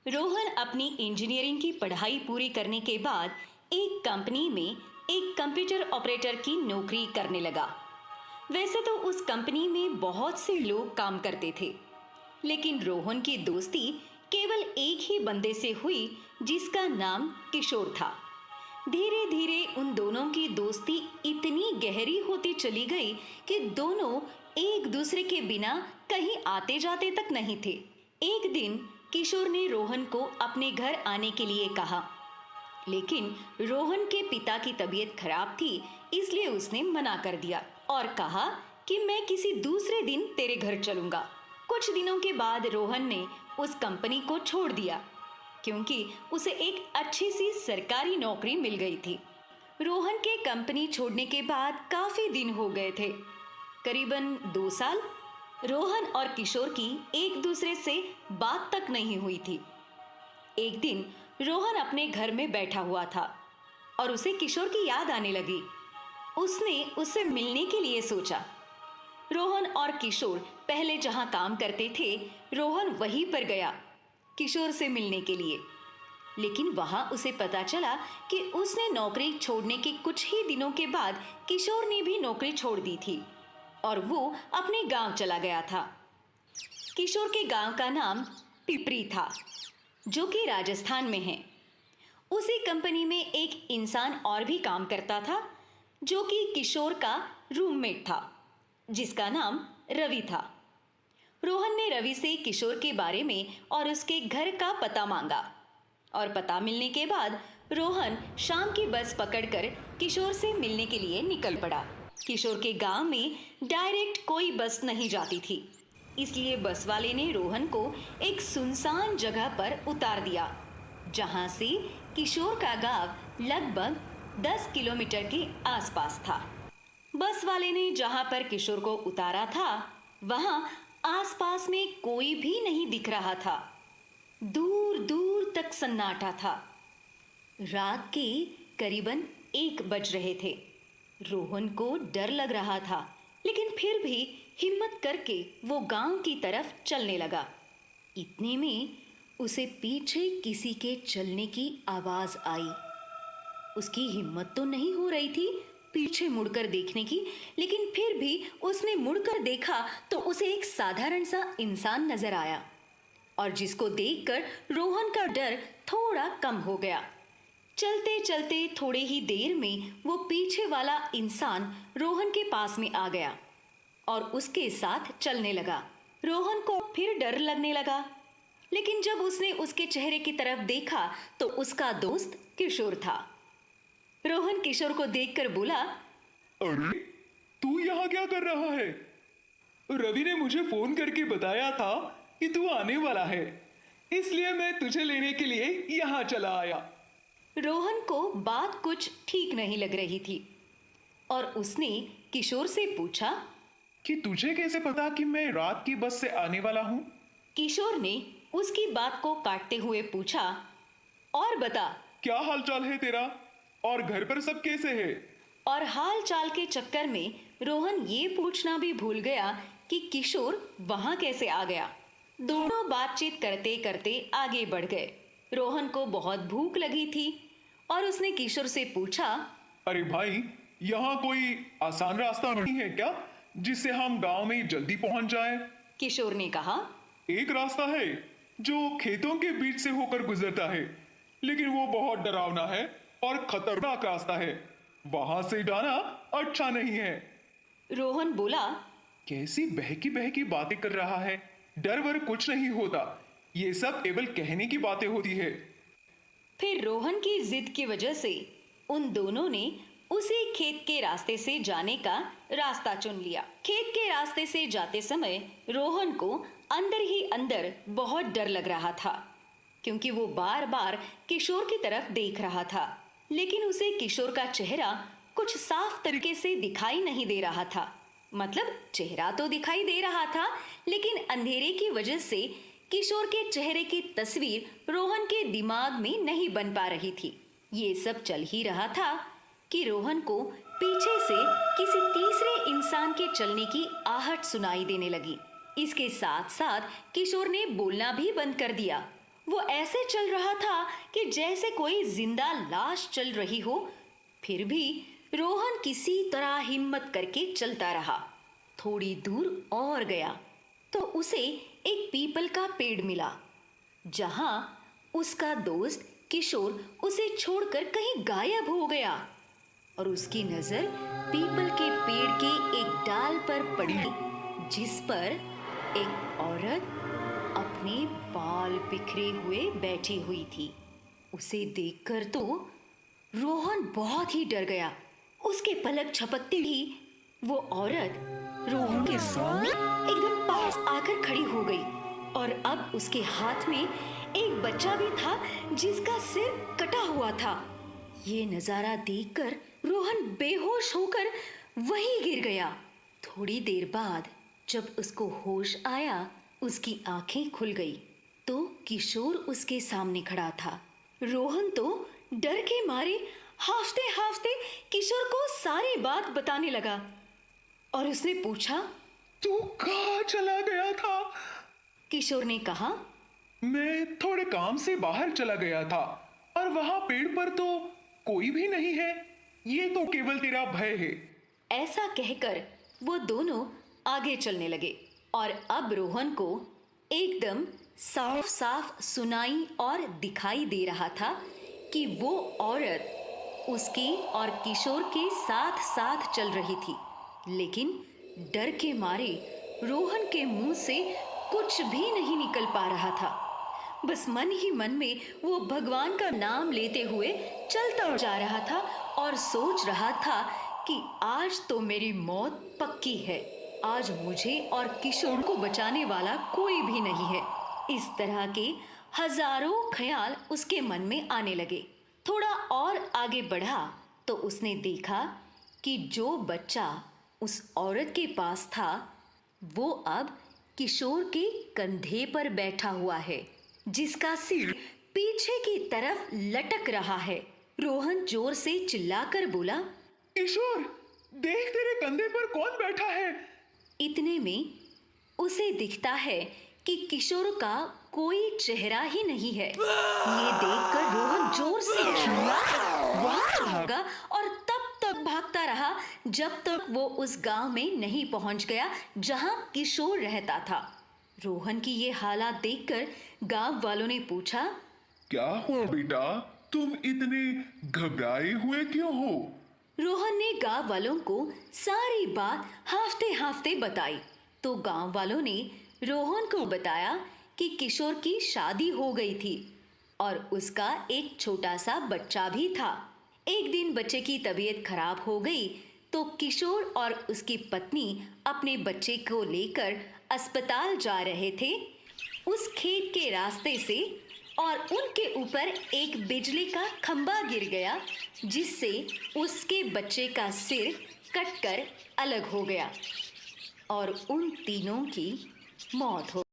रोहन अपनी इंजीनियरिंग की पढ़ाई पूरी करने के बाद एक कंपनी में एक कंप्यूटर ऑपरेटर की नौकरी करने लगा। वैसे तो उस कंपनी में बहुत से लोग काम करते थे, लेकिन रोहन की दोस्ती केवल एक ही बंदे से हुई जिसका नाम किशोर था। धीरे धीरे उन दोनों की दोस्ती इतनी गहरी होती चली गई कि दोनों एक दूसरे के बिना कहीं आते जाते तक नहीं थे। एक दिन किशोर ने रोहन को अपने घर आने के लिए कहा, लेकिन रोहन के पिता की तबीयत खराब थी, इसलिए उसने मना कर दिया और कहा कि मैं किसी दूसरे दिन तेरे घर चलूंगा। कुछ दिनों के बाद रोहन ने उस कंपनी को छोड़ दिया, क्योंकि उसे एक अच्छी सी सरकारी नौकरी मिल गई थी। रोहन के कंपनी छोड़ने के बाद काफी दिन हो गए थे, करीबन 2 साल। रोहन और किशोर की एक दूसरे से बात तक नहीं हुई थी। एक दिन रोहन अपने घर में बैठा हुआ था और उसे किशोर की याद आने लगी। उसने उससे मिलने के लिए सोचा। रोहन और किशोर पहले जहां काम करते थे, रोहन वहीं पर गया किशोर से मिलने के लिए। लेकिन वहां उसे पता चला कि उसने नौकरी छोड़ने के कुछ ही दिनों के बाद किशोर ने भी नौकरी छोड़ दी थी और वो अपने गांव चला गया था। किशोर के गांव का नाम पिपरी था, जो कि राजस्थान में है। उसी कंपनी में एक इंसान और भी काम करता था, जो कि किशोर का रूममेट था, जिसका नाम रवि था। रोहन ने रवि से किशोर के बारे में और उसके घर का पता मांगा और पता मिलने के बाद रोहन शाम की बस पकड़कर किशोर से मिलने के लिए निकल पड़ा। किशोर के गांव में डायरेक्ट कोई बस नहीं जाती थी, इसलिए बस वाले ने रोहन को एक सुनसान जगह पर उतार दिया, जहां से किशोर का गांव लगभग 10 किलोमीटर के आसपास था। बस वाले ने जहां पर किशोर को उतारा था, वहां आसपास में कोई भी नहीं दिख रहा था। दूर दूर तक सन्नाटा था। रात के करीबन 1 बज रहे थे। रोहन को डर लग रहा था, लेकिन फिर भी हिम्मत करके वो गांव की तरफ चलने लगा। इतने में उसे पीछे किसी के चलने की आवाज आई। उसकी हिम्मत तो नहीं हो रही थी पीछे मुड़कर देखने की, लेकिन फिर भी उसने मुड़कर देखा तो उसे एक साधारण सा इंसान नजर आया और जिसको देखकर रोहन का डर थोड़ा कम हो गया। चलते चलते थोड़े ही देर में वो पीछे वाला इंसान रोहन के पास में आ गया और उसके साथ चलने लगा। रोहन को फिर डर लगने लगा, लेकिन जब उसने उसके चेहरे की तरफ देखा तो उसका दोस्त किशोर था। रोहन किशोर को देखकर बोला, अरे तू यहाँ क्या कर रहा है? रवि ने मुझे फोन करके बताया था कि तू आने वाला है, इसलिए मैं तुझे लेने के लिए यहाँ चला आया। रोहन को बात कुछ ठीक नहीं लग रही थी और उसने किशोर से पूछा कि तुझे कैसे पता कि मैं रात की बस से आने वाला हूँ? किशोर ने उसकी बात को काटते हुए पूछा, और बता, क्या हालचाल है तेरा और घर पर सब कैसे है? और हाल चाल के चक्कर में रोहन ये पूछना भी भूल गया कि किशोर वहां कैसे आ गया। दोनों बातचीत करते करते आगे बढ़ गए। रोहन को बहुत भूख लगी थी और उसने किशोर से पूछा, अरे भाई, यहाँ कोई आसान रास्ता नहीं है क्या जिससे हम गांव में जल्दी पहुंच जाएं? किशोर ने कहा, एक रास्ता है जो खेतों के बीच से होकर गुजरता है, लेकिन वो बहुत डरावना है और खतरनाक रास्ता है। वहां से जाना अच्छा नहीं है। रोहन बोला, कैसी बहकी बहकी बातें कर रहा है? डर वर कुछ नहीं होता, ये सब केवल कहने की बातें होती है। फिर रोहन की जिद की वजह से उन दोनों ने उसी खेत के रास्ते से जाने का रास्ता चुन लिया। खेत के रास्ते से जाते समय रोहन को अंदर ही अंदर बहुत डर लग रहा था, क्योंकि वो बार बार किशोर की तरफ देख रहा था, लेकिन उसे किशोर का चेहरा कुछ साफ तरीके से दिखाई नहीं दे रहा था। मतलब चेहरा तो दिखाई दे रहा था, लेकिन अंधेरे की वजह से किशोर के चेहरे की तस्वीर रोहन के दिमाग में नहीं बन पा रही थी। ये सब चल ही रहा था कि रोहन को पीछे से किसी तीसरे इंसान के चलने की आहट सुनाई देने लगी। इसके साथ साथ किशोर ने बोलना भी बंद कर दिया। वो ऐसे चल रहा था कि जैसे कोई जिंदा लाश चल रही हो। फिर भी रोहन किसी तरह हिम्मत करके चलता रहा। थोड़ी दूर और गया तो उसे एक पीपल का पेड़ मिला, जहां उसका दोस्त किशोर उसे छोड़कर कहीं गायब हो गया और उसकी नजर पीपल के पेड़ के एक डाल पर पड़ी, जिस पर एक औरत अपने बाल बिखरे हुए बैठी हुई थी। उसे देखकर तो रोहन बहुत ही डर गया। उसके पलक झपकते ही वो औरत रोहन के सामने एकदम पास आकर खड़ी हो गई और अब उसके हाथ में एक बच्चा भी था जिसका सिर कटा हुआ था। ये नजारा देखकर रोहन बेहोश होकर वहीं गिर गया। थोड़ी देर बाद जब उसको होश आया, उसकी आंखें खुल गई तो किशोर उसके सामने खड़ा था। रोहन तो डर के मारे हाफते हाफते किशोर को सारी बात बताने लगा और उसने पूछा, तू कहाँ चला गया था? किशोर ने कहा, मैं थोड़े काम से बाहर चला गया था और वहां पेड़ पर तो कोई भी नहीं है। ये तो केवल तेरा भय है। ऐसा कहकर वो दोनों आगे चलने लगे और अब रोहन को एकदम साफ साफ सुनाई और दिखाई दे रहा था कि वो औरत उसकी और किशोर के साथ साथ चल रही थी। लेकिन डर के मारे रोहन के मुंह से कुछ भी नहीं निकल पा रहा था। बस मन ही मन में वो भगवान का नाम लेते हुए चलता जा रहा था और सोच रहा था कि आज तो मेरी मौत पक्की है। आज मुझे और किशोर को बचाने वाला कोई भी नहीं है। इस तरह के हजारों ख्याल उसके मन में आने लगे। थोड़ा और आगे बढ़ा तो उसने देखा कि जो बच्चा उस औरत के पास था वो अब किशोर के कंधे पर बैठा हुआ है, जिसका सिर पीछे की तरफ लटक रहा है। रोहन जोर से चिल्लाकर बोला, किशोर, देख तेरे कंधे पर कौन बैठा है। इतने में उसे दिखता है कि किशोर का कोई चेहरा ही नहीं है। ये देखकर रोहन जोर से वहां से भागा और तब तक भागता रहा जब तक वो उस गांव में नहीं पहुंच गया जहां किशोर रहता था। रोहन की ये हालत देखकर गांव वालों ने पूछा, क्या हुआ बेटा, तुम इतने घबराए हुए क्यों हो? रोहन ने गांव वालों को सारी बात हाफते हाफते बताई तो गांव वालों ने रोहन को बताया कि किशोर की शादी हो गई थी और उसका एक छोटा सा बच्चा भी था। एक दिन बच्चे की तबीयत खराब हो गई तो किशोर और उसकी पत्नी अपने बच्चे को लेकर अस्पताल जा रहे थे उस खेत के रास्ते से और उनके ऊपर एक बिजली का खंभा गिर गया, जिससे उसके बच्चे का सिर कटकर अलग हो गया और उन तीनों की मौत हो